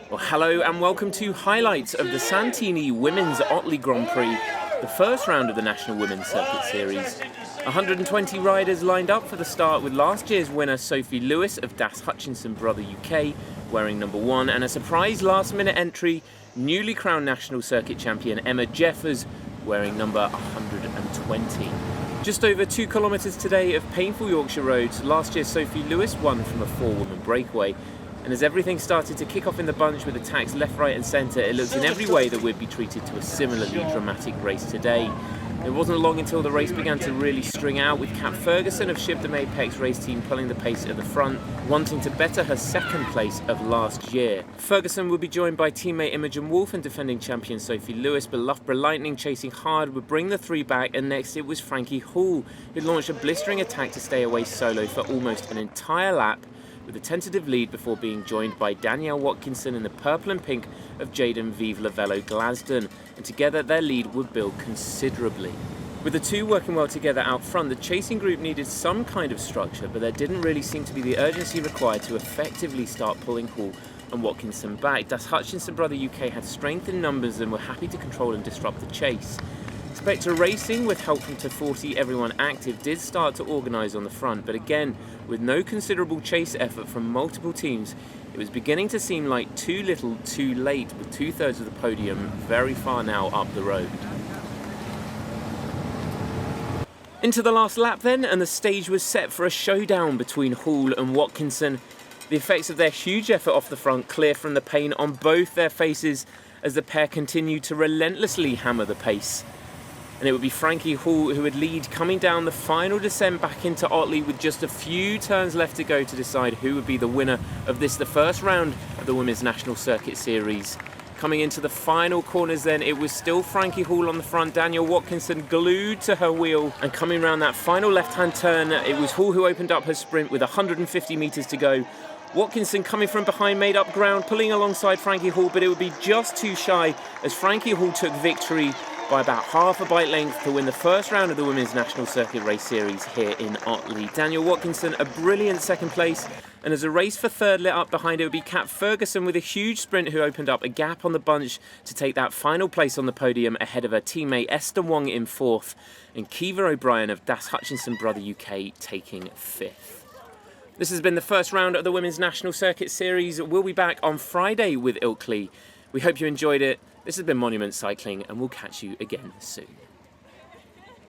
Well, hello and welcome to highlights of the Santini Women's Otley Grand Prix, the first round of the National Women's Circuit Series. 120 riders lined up for the start, with last year's winner Sophie Lewis of Das Hutchinson Brother UK wearing number 1, and a surprise last-minute entry, newly crowned National Circuit Champion Emma Jeffers wearing number 120. Just over 2 kilometres today of painful Yorkshire roads. Last year Sophie Lewis won from a 4-woman breakaway. And as everything started to kick off in the bunch with attacks left, right and centre, it looked in every way that we'd be treated to a similarly dramatic race today. It wasn't long until the race began to really string out, with Kat Ferguson of Shib de Mapex race team pulling the pace at the front, wanting to better her second place of last year. Ferguson would be joined by teammate Imogen Wolf and defending champion Sophie Lewis, but Loughborough Lightning, chasing hard, would bring the three back, and next it was Frankie Hall, who launched a blistering attack to stay away solo for almost an entire lap, with a tentative lead before being joined by Danielle Watkinson in the purple and pink of Jaden Vive Lavello Glasden, and together their lead would build considerably. With the two working well together out front, the chasing group needed some kind of structure, but there didn't really seem to be the urgency required to effectively start pulling Hall and Watkinson back. Das Hutchinson Brother UK had strength in numbers and were happy to control and disrupt the chase. Spectre Racing, with help from thwarted Everyone Active, did start to organise on the front, but again, with no considerable chase effort from multiple teams, it was beginning to seem like too little, too late, with 2/3 of the podium very far now up the road. Into the last lap then, and the stage was set for a showdown between Hall and Watkinson. The effects of their huge effort off the front clear from the pain on both their faces as the pair continued to relentlessly hammer the pace. And it would be Frankie Hall who would lead, coming down the final descent back into Otley with just a few turns left to go to decide who would be the winner of this, the first round of the Women's National Circuit Series. Coming into the final corners then, it was still Frankie Hall on the front, Danielle Watkinson glued to her wheel, and coming round that final left-hand turn, it was Hall who opened up her sprint with 150 metres to go. Watkinson coming from behind made up ground, pulling alongside Frankie Hall, but it would be just too shy as Frankie Hall took victory by about half a bite length to win the first round of the Women's National Circuit Race Series here in Otley. Danielle Watkinson a brilliant second place, and as a race for third lit up behind, it would be Kat Ferguson with a huge sprint who opened up a gap on the bunch to take that final place on the podium ahead of her teammate Esther Wong in fourth, and Kiva O'Brien of Das Hutchinson Brother UK taking fifth. This has been the first round of the Women's National Circuit Series. We'll be back on Friday with Ilkley. We hope you enjoyed it. This has been Monument Cycling, and we'll catch you again soon.